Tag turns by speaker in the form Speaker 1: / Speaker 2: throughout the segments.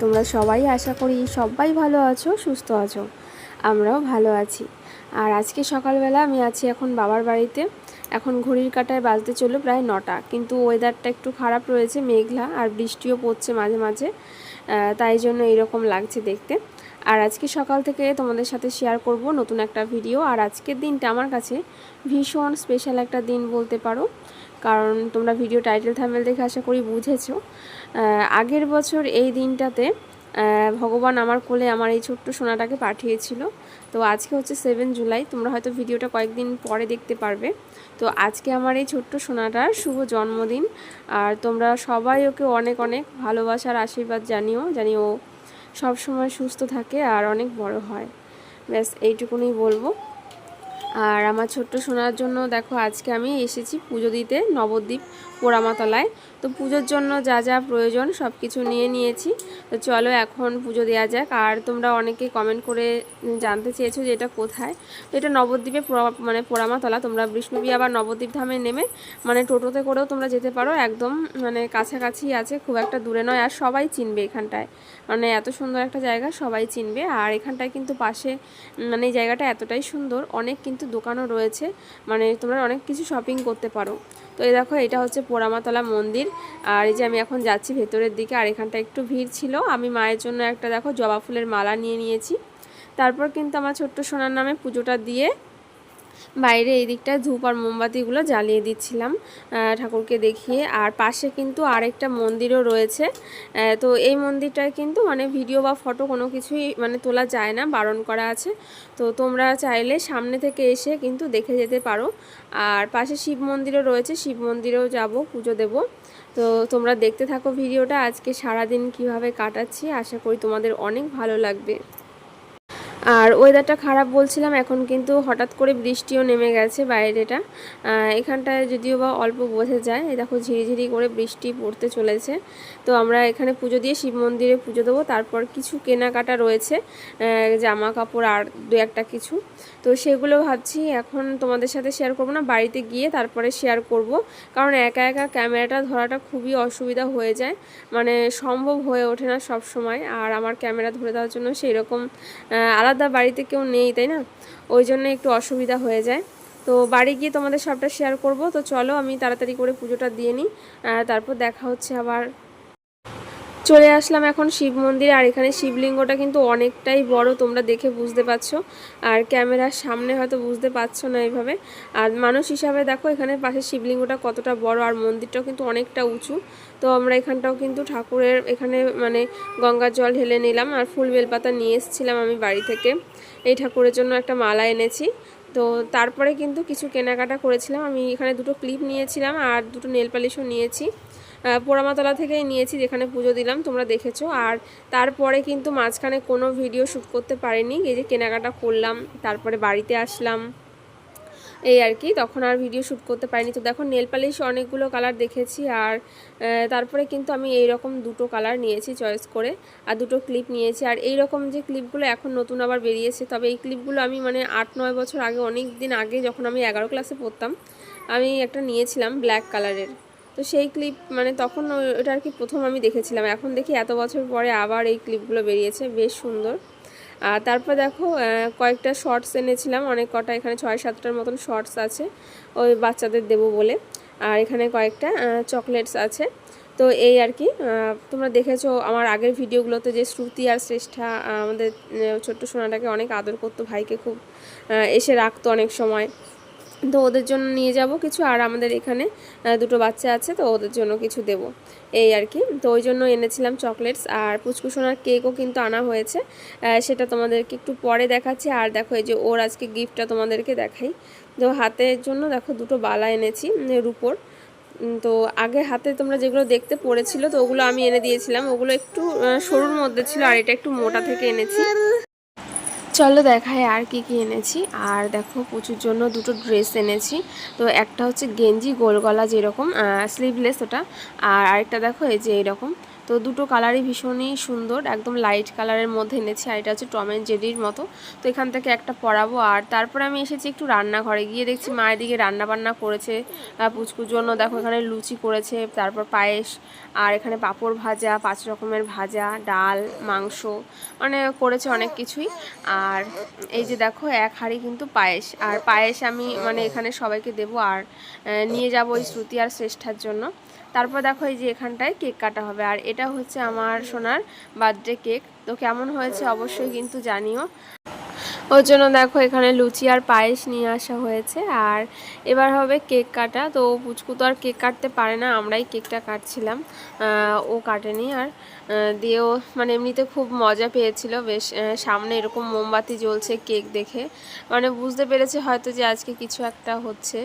Speaker 1: তোমরা সবাই আশা করি সবাই ভালো আছো, সুস্থ আছো। আমরাও ভালো আছি। আর আজকে সকালবেলা আমি আছি এখন বাবার বাড়িতে। এখন ঘড়ির কাঁটায় বাজতে চললো প্রায় 9টা, কিন্তু ওয়েদারটা একটু খারাপ রয়েছে, মেঘলা আর বৃষ্টিও পড়ছে মাঝে মাঝে, তাই জন্য এরকম লাগছে দেখতে। আর আজকে সকাল থেকে তোমাদের সাথে শেয়ার করব নতুন একটা ভিডিও। আর আজকের দিনটা আমার কাছে ভীষণ স্পেশাল একটা দিন বলতে পারো, কারণ তোমরা ভিডিও টাইটেল থাম্বনেল দেখে আশা করি বুঝেছো। আগের বছর এই দিনটাতে ভগবান আমার কোলে আমার এই ছোট্ট সোনাটাকে পাঠিয়েছিল। তো আজকে হচ্ছে 7 জুলাই, তোমরা হয়তো ভিডিওটা কয়েকদিন পরে দেখতে পারবে। তো আজকে আমার এই ছোট্ট সোনাটার শুভ জন্মদিন। আর তোমরা সবাই ওকে অনেক অনেক ভালোবাসার আশীর্বাদ জানিও সব সময় সুস্থ থাকে আর অনেক বড় হয়। ব্যাস এইটুকুনি বলবো। আর আমার ছোট্ট সোনার জন্য দেখো আজকে আমি এসেছি পুজো দিতে নবদ্বীপ পোড়ামাতলায়। তো পুজোর জন্য যা যা প্রয়োজন সব কিছু নিয়ে নিয়েছি। তো চলো এখন পুজো দেওয়া যাক। আর তোমরা অনেকে কমেন্ট করে জানতে চেয়েছো যে এটা কোথায়। তো এটা নবদ্বীপে পোড়ামাতলা। তোমরা বিষ্ণুপ্রিয়া বা নবদ্বীপ ধামে নেমে টোটোতে করেও তোমরা যেতে পারো, একদম কাছাকাছি আছে, খুব একটা দূরে নয়। আর সবাই চিনবে এখানটায়, এত সুন্দর একটা জায়গা, সবাই চিনবে। আর এখানটায় কিন্তু পাশে এই জায়গাটা এতটাই সুন্দর, অনেক কিন্তু দোকানও রয়েছে, তোমরা অনেক কিছু শপিং করতে পারো। তো এই দেখো এটা হচ্ছে পোড়ামাতলা মন্দির। আর এই যে আমি এখন যাচ্ছি ভেতরের দিকে। আর এখানটা একটু ভিড় ছিল, আমি মায়ের জন্য একটা দেখো জবা ফুলের মালা নিয়ে নিয়েছি। তারপর কিন্তু আমার ছোট্ট সোনার নামে পুজোটা দিয়ে বাইরে এই দিকটায় ধূপ আর মোমবাতিগুলো জ্বালিয়ে দিচ্ছিলাম ঠাকুরকে দেখিয়ে। আর পাশে কিন্তু আরেকটা মন্দিরও রয়েছে। তো এই মন্দিরটায় কিন্তু ভিডিও বা ফটো কোনো কিছুই তোলা যায় না, বারণ করা আছে। তো তোমরা চাইলে সামনে থেকে এসে কিন্তু দেখে যেতে পারো। আর পাশে শিব মন্দিরও রয়েছে, শিব মন্দিরেও যাব, পুজো দেব। তো তোমরা দেখতে থাকো ভিডিওটা, আজকে সারাদিন কিভাবে কাটাচ্ছি, আশা করি তোমাদের অনেক ভালো লাগবে। আর ওয়েদারটা খারাপ বলছিলাম, এখন কিন্তু হঠাৎ করে বৃষ্টিও নেমে গেছে বাইরেটা। এখানটায় যদিও বা অল্প বোঝা যায়, এই দেখো ঝিরিঝিরি করে বৃষ্টি পড়তে চলেছে। তো আমরা এখানে পুজো দিয়ে শিব মন্দিরে পুজো দেবো। তারপর কিছু কেনাকাটা রয়েছে, জামা কাপড় আর দু একটা কিছু। তো সেগুলো ভাবছি এখন তোমাদের সাথে শেয়ার করবো না, বাড়িতে গিয়ে তারপরে শেয়ার করব। কারণ একা একা ক্যামেরাটা ধরাটা খুবই অসুবিধা হয়ে যায়, সম্ভব হয়ে ওঠে না সব সময়। আর আমার ক্যামেরা ধরে দেওয়ার জন্য সেই রকম আলাদা বাড়িতে কেউ নেই, তাই না? ওই জন্য একটু অসুবিধা হয়ে যায়। তো বাড়ি গিয়ে তোমাদের সবটা শেয়ার করব। তো চলো আমি তাড়াতাড়ি করে পুজোটা দিয়ে নিই, তারপর দেখা হচ্ছে আবার। চলে আসলাম এখন শিব মন্দিরে। আর এখানে শিবলিঙ্গটা কিন্তু অনেকটাই বড়, তোমরা দেখে বুঝতে পারছো। আর ক্যামেরার সামনে হয়তো বুঝতে পারছো না এইভাবে। আর মানুষ হিসাবে দেখো এখানে পাশে শিবলিঙ্গটা কতটা বড়, আর মন্দিরটাও কিন্তু অনেকটা উঁচু। তো আমরা এখানটাও কিন্তু ঠাকুরের এখানে গঙ্গার জল ঢেলে নিলাম। আর ফুল বেলপাতা নিয়ে এসেছিলাম আমি বাড়ি থেকে, এই ঠাকুরের জন্য একটা মালা এনেছি। তো তারপরে কিন্তু কিছু কেনাকাটা করেছিলাম আমি। এখানে দুটো ক্লিপ নিয়েছিলাম আর দুটো নেল পালিশও নিয়েছি, পোড়ামাতলা থেকেই নিয়েছি যেখানে পুজো দিলাম, তোমরা দেখেছো। আর তারপরে কিন্তু মাঝখানে কোনো ভিডিও শ্যুট করতে পারিনি, এই যে কেনাকাটা করলাম তারপরে বাড়িতে আসলাম, এই আর কি, তখন আর ভিডিও শ্যুট করতে পারিনি। তো দেখো নেল পালিশ অনেকগুলো কালার দেখেছি। আর তারপরে কিন্তু আমি এই রকম দুটো কালার নিয়েছি চয়েস করে, আর দুটো ক্লিপ নিয়েছি। আর এই রকম যে ক্লিপগুলো এখন নতুন আবার বেরিয়েছে, তবে এই ক্লিপগুলো আমি 8-9 বছর আগে, অনেক দিন আগে যখন আমি 11 ক্লাসে পড়তাম, আমি একটা নিয়েছিলাম ব্ল্যাক কালারের। তো সেই ক্লিপ তখন ওটা আর কি প্রথম আমি দেখেছিলাম। এখন দেখি এত বছর পরে আবার এই ক্লিপগুলো বেরিয়েছে, বেশ সুন্দর। আর তারপর দেখো কয়েকটা শর্টস এনেছিলাম, অনেক কটা, এখানে 6-7টার মতন শর্টস আছে ওই বাচ্চাদের দেবো বলে। আর এখানে কয়েকটা চকলেটস আছে। তো এই আর কি, তোমরা দেখেছো আমার আগের ভিডিওগুলোতে যে শ্রুতি আর শ্রেষ্ঠা আমাদের ছোট্ট সোনাটাকে অনেক আদর করতো, ভাইকে খুব এসে রাখতো অনেক সময়। তো ওদের জন্য নিয়ে যাব কিছু। আর আমাদের এখানে দুটো বাচ্চা আছে, তো ওদের জন্য কিছু দেব, এই আর কি। তো ওই জন্য এনেছিলাম চকলেটস। আর পুচকু সোনার কেকও কিন্তু আনা হয়েছে, সেটা তোমাদেরকে একটু পরে দেখাচ্ছি। আর দেখো এই যে ওর আজকে গিফটটা তোমাদেরকে দেখাই। তো হাতের জন্য দেখো দুটো বালা এনেছি রূপোর। তো আগে হাতে তোমরা যেগুলো দেখতে পড়েছিল, তো ওগুলো আমি এনে দিয়েছিলাম, ওগুলো একটু সরুর মধ্যে ছিল, আর এটা একটু মোটা থেকে এনেছি। চলো দেখায় আর কি কি এনেছি। আর দেখো পুচুর জন্য দুটো ড্রেস এনেছি। তো একটা হচ্ছে গেঞ্জি গোল গলা যেরকম স্লিভলেস ওটা, আর আরেকটা দেখো এই যে এইরকম তো দুটো কালারই ভীষণই সুন্দর, একদম লাইট কালারের মধ্যে এনেছি, আর এটা হচ্ছে টম অ্যান্ড জেরির মতো। তো এখান থেকে একটা পরাবো। আর তারপরে আমি এসেছি একটু রান্নাঘরে, গিয়ে দেখছি মায়ের দিকে রান্না বান্না করেছে পুচকুর জন্য। দেখো এখানে লুচি করেছে, তারপর পায়েস, আর এখানে পাঁপড় ভাজা, 5 রকমের ভাজা, ডাল, মাংস, মানে করেছে অনেক কিছুই। আর এই যে দেখো এক হাঁড়ি কিন্তু পায়েস, আর পায়েস আমি মানে এখানে সবাইকে দেবো, আর নিয়ে যাবো ওই শ্রুতি আর শ্রেষ্ঠার জন্য। তারপর দেখো এই যে এখানটায় কেক কাটা হবে, আর এটা হচ্ছে আমার সোনার বার্থডে কেক। তো কেমন হয়েছে অবশ্যই কিন্তু জানিও। ওর জন্য দেখো এখানে লুচি আর পায়েস নিয়ে আসা হয়েছে। আর এবার হবে কেক কাটা। তো পুচকু তো আর কেক কাটতে পারে না, আমরাই কেকটা কাটছিলাম, ও কাটেনি। আর দিয়েও মানে এমনিতে খুব মজা পেয়েছিল বেশ। সামনে এরকম মোমবাতি জ্বলছে কেক দেখে, মানে বুঝতে পেরেছে হয়তো যে আজকে কিছু একটা হচ্ছে।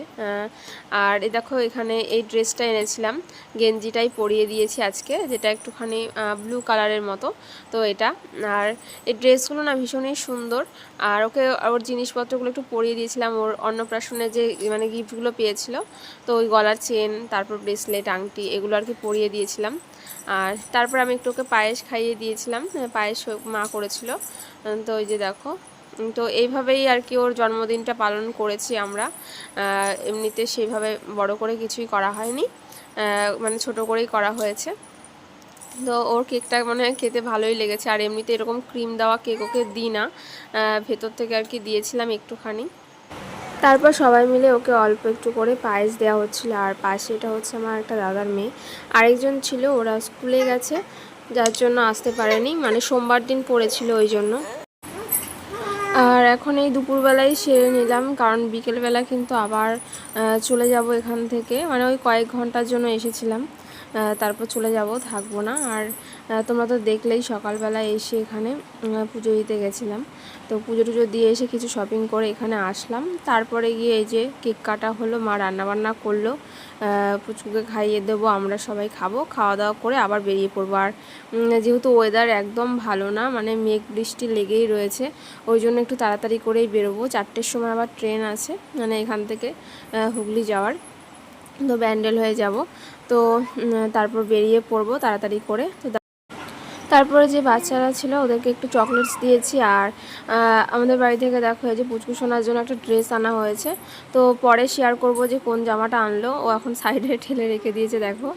Speaker 1: আর এ দেখো এখানে এই ড্রেসটা এনেছিলাম, গেঞ্জিটাই পরিয়ে দিয়েছি আজকে, যেটা একটুখানি ব্লু কালারের মতো। তো এটা, আর এই ড্রেসগুলো না ভীষণই সুন্দর। আর ওকে ওর জিনিসপত্রগুলো একটু পরিয়ে দিয়েছিলাম, ওর অন্নপ্রাশনে যে মানে গিফটগুলো পেয়েছিল, তো ওই গলার চেন, তারপর ব্রেসলেট, আংটি, এগুলো আর কি পরিয়ে দিয়েছিলাম। আর তারপর আমি একটু ওকে পায়েস খাইয়ে দিয়েছিলাম, পায়েস মা করেছিল। তো ওই যে দেখো, তো এইভাবেই আর কি ওর জন্মদিনটা পালন করেছি আমরা। এমনিতে সেইভাবে বড় করে কিছুই করা হয়নি, মানে ছোট করেই করা হয়েছে। তো ওর কেকটা মনে হয় খেতে ভালোই লেগেছে। আর এমনিতে এরকম ক্রিম দেওয়া কেক ওকে দিই না, ভেতর থেকে আর কি দিয়েছিলাম একটুখানি। তারপর সবাই মিলে ওকে অল্প একটু করে পায়েস দেওয়া হচ্ছিলো। আর পাশে এটা হচ্ছে আমার একটা দাদার মেয়ে, আরেকজন ছিল, ওরা স্কুলে গেছে যার জন্য আসতে পারেনি, মানে সোমবার দিন পড়েছিল ওই জন্য। আর এখন এই দুপুরবেলায় সেরে নিলাম, কারণ বিকেলবেলা কিন্তু আবার চলে যাব এখান থেকে, মানে ওই কয়েক ঘন্টার জন্য এসেছিলাম, তারপর চলে যাব, থাকবো না। আর তোমরা তো দেখলেই সকালবেলা এসে এখানে পুজো দিতে গেছিলাম। তো পুজো টুজো দিয়ে এসে কিছু শপিং করে এখানে আসলাম। তারপরে গিয়ে এই যে কেক কাটা হলো, মা রান্নাবান্না করলো, পুচকুকে খাইয়ে দেবো, আমরা সবাই খাবো, খাওয়া দাওয়া করে আবার বেরিয়ে পড়বো। আর যেহেতু ওয়েদার একদম ভালো না, মানে মেঘ বৃষ্টি লেগেই রয়েছে, ওই জন্য একটু তাড়াতাড়ি করেই বেরোবো। 4টের সময় আবার ট্রেন আছে, মানে এখান থেকে হুগলি যাওয়ার। তো ব্যান্ডেল হয়ে যাব, তো তারপর বেরিয়ে পড়বো তাড়াতাড়ি করে। তো তারপরে যে বাচ্চারা ছিল ওদেরকে একটু চকলেটস দিয়েছি। আর আমাদের বাড়ি থেকে দেখো এই যে পুচকু সোনার জন্য একটা ড্রেস আনা হয়েছে, তো পরে শেয়ার করব যে কোন জামাটা আনলো। ও এখন সাইডে ঠেলে রেখে দিয়েছে দেখো।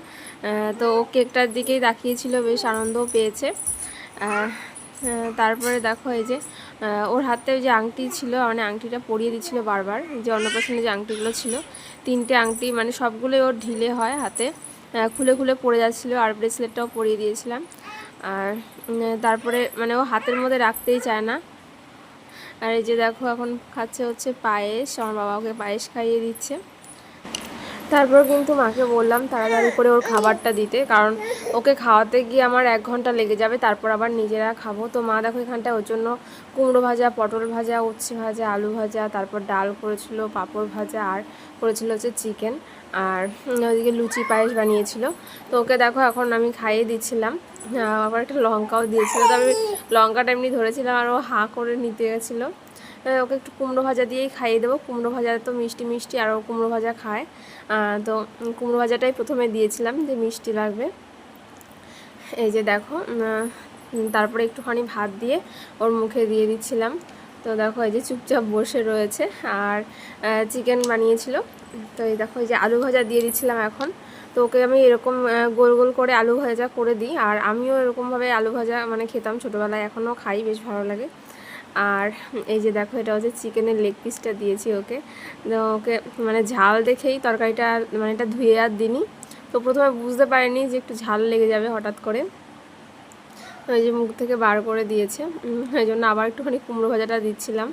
Speaker 1: তো ও কেকটার দিকেই তাকিয়েছিল, বেশ আনন্দও পেয়েছে। তারপরে দেখো এই যে ওর হাতে যে আংটি ছিল, মানে আংটিটা পরিয়ে দিচ্ছিল বারবার, যে অন্নপ্রাশনে যে আংটিগুলো ছিল 3টে আংটি, মানে সবগুলোই ওর ঢিলে হয় হাতে, খুলে খুলে পড়ে যাচ্ছিলো। আর ব্রেসলেটটাও পরিয়ে দিয়েছিলাম। আর তারপরে মানে ও হাতের মধ্যে রাখতেই চায় না। আর এই যে দেখো এখন খাচ্ছে হচ্ছে পায়েস, আমার বাবা ওকে পায়েস খাইয়ে দিচ্ছে। তারপর কিন্তু মাকে বললাম তাড়াতাড়ি করে ওর খাবারটা দিতে, কারণ ওকে খাওয়াতে গিয়ে আমার 1 ঘন্টা লেগে যাবে, তারপর আবার নিজেরা খাবো। তো মা দেখো এখানটায় ওর জন্য কুমড়ো ভাজা, পটল ভাজা, উচ্ছে ভাজা, আলু ভাজা, তারপর ডাল করেছিল, পাঁপড় ভাজা, আর করেছিল হচ্ছে চিকেন। আর ওইদিকে লুচি পায়েস বানিয়েছিল। তো ওকে দেখো এখন আমি খাইয়ে দিচ্ছিলাম, আবার একটা লঙ্কাও দিয়েছিল। তো আমি লঙ্কাটা এমনি ধরেছিলাম, আর ও হাঁ করে নিতে গেছিলো। ওকে একটু কুমড়ো ভাজা দিয়েই খাইয়ে দেবো, কুমড়ো ভাজা তো মিষ্টি মিষ্টি, আর ও কুমড়ো ভাজা খায়। তো কুমড়ো ভাজাটাই প্রথমে দিয়েছিলাম, যে মিষ্টি লাগবে। এই যে দেখো, তারপরে একটুখানি ভাত দিয়ে ওর মুখে দিয়ে দিচ্ছিলাম। তো দেখো এই যে চুপচাপ বসে রয়েছে। আর চিকেন বানিয়েছিল, তো এই দেখো এই যে আলু ভাজা দিয়ে দিচ্ছিলাম এখন। তো ওকে আমি এরকম গোল গোল করে আলু ভাজা করে দিই, আর আমিও এরকমভাবে আলু ভাজা মানে খেতাম ছোটোবেলায়, এখনও খাই, বেশ ভালো লাগে। আর এই যে দেখো এটা হচ্ছে চিকেনের লেগ পিসটা দিয়েছি ওকে। তো ওকে মানে ঝাল দেখেই তরকারিটা মানে এটা ধুয়ে আর দিইনি, তো প্রথমে বুঝতে পারিনি যে একটু ঝাল লেগে যাবে হঠাৎ করে, ওই যে মুখ থেকে বার করে দিয়েছে। এই জন্য আবার একটুখানি কুমড়ো ভাজাটা দিচ্ছিলাম,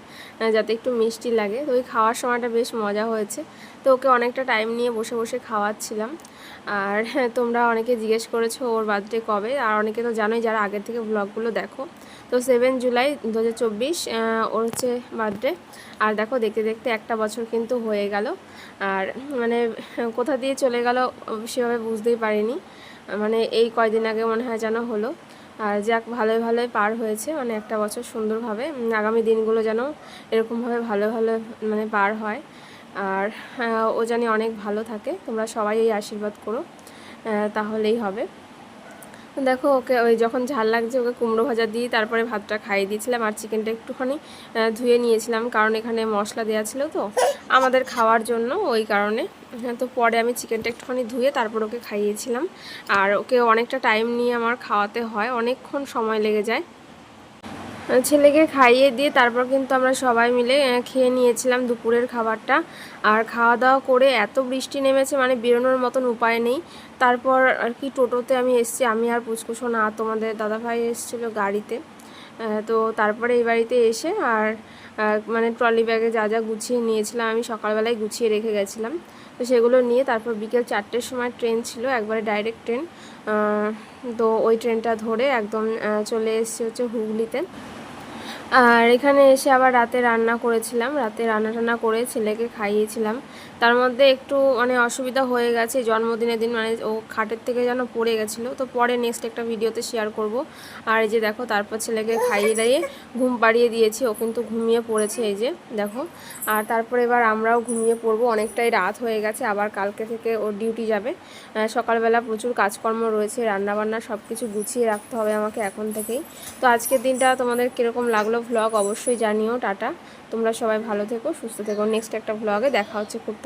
Speaker 1: যাতে একটু মিষ্টি লাগে। তো ওই খাওয়ার সময়টা বেশ মজা হয়েছে। তো ওকে অনেকটা টাইম নিয়ে বসে বসে খাওয়াচ্ছিলাম। আর তোমরা অনেকে জিজ্ঞেস করেছো ওর বার্থডে কবে, আর অনেকে তো জানোই যারা আগের থেকে ব্লগগুলো দেখো। তো 7 জুলাই 2024 ওর হচ্ছে বার্থডে। আর দেখো দেখতে দেখতে একটা বছর কিন্তু হয়ে গেল। আর মানে কোথা দিয়ে চলে গেল সেভাবে বুঝতেই পারিনি, মানে এই কয়দিন আগে মনে হয় যেন হলো। আর যাক ভালোই ভালোই পার হয়েছে, মানে একটা বছর সুন্দরভাবে। আগামী দিনগুলো যেন এরকমভাবে ভালো ভালো মানে পার হয়। আর ও জানি অনেক ভালো থাকে, তোমরা সবাই এই আশীর্বাদ করো, তাহলেই হবে। দেখো ওকে ওই যখন ঝাল লাগছে ওকে কুমড়ো ভাজা দিয়ে তারপরে ভাতটা খাইয়ে দিয়েছিলাম, আর চিকেনটা একটুখানি ধুয়ে নিয়েছিলাম, কারণ এখানে মশলা দেওয়া ছিল তো আমাদের খাওয়ার জন্য, ওই কারণে। তো পরে আমি চিকেনটা একটুখানি ধুয়ে তারপর ওকে খাইয়েছিলাম। আর ওকে অনেকটা টাইম নিয়ে আমার খাওয়াতে হয়, অনেকক্ষণ সময় লেগে যায়। ছেলেকে খাইয়ে দিয়ে তারপর কিন্তু আমরা সবাই মিলে খেয়ে নিয়েছিলাম দুপুরের খাবারটা। আর খাওয়া দাওয়া করে এত বৃষ্টি নেমেছে, মানে বেরোনোর মতন উপায় নেই। তারপর আর কি টোটোতে আমি এসেছি, আমি আর পুচকুসোনা, আর তোমাদের দাদাভাই এসেছিলো গাড়িতে। তো তারপরে এই বাড়িতে এসে আর মানে ট্রলি ব্যাগে যা যা গুছিয়ে নিয়েছিলাম আমি সকালবেলায় গুছিয়ে রেখে গেছিলাম, তো সেগুলো নিয়ে তারপর বিকেল 4টের সময় ট্রেন ছিল, একবারে ডাইরেক্ট ট্রেন। তো ওই ট্রেনটা ধরে একদম চলে এসেছি হচ্ছে হুগলিতে। আর এখানে এসে আবার রাতে রান্না করেছিলাম, রাতে রান্না টান্না করে ছেলেকে খাইয়েছিলাম। তার মধ্যে একটু মানে অসুবিধা হয়ে গেছে জন্মদিনের দিন, মানে ও খাটের থেকে যেন পড়ে গেছিলো, তো পরে নেক্সট একটা ভিডিওতে শেয়ার করব। আর এই যে দেখো তারপর ছেলেকে খাইয়ে দিয়ে ঘুম পাড়িয়ে দিয়েছি, ও কিন্তু ঘুমিয়ে পড়েছে, এই যে দেখো। আর তারপরে এবার আমরাও ঘুমিয়ে পড়বো, অনেকটাই রাত হয়ে গেছে, আবার কালকে থেকে ওর ডিউটি যাবে। সকালবেলা প্রচুর কাজকর্ম রয়েছে, রান্নাবান্না সব কিছু গুছিয়ে রাখতে হবে আমাকে এখন থেকেই। তো আজকের দিনটা তোমাদের কীরকম লাগলো ভ্লগ অবশ্যই জানিও। টাটা, তোমরা সবাই ভালো থেকো, সুস্থ থেকো। নেক্সট একটা ভ্লগে দেখা হচ্ছে খুব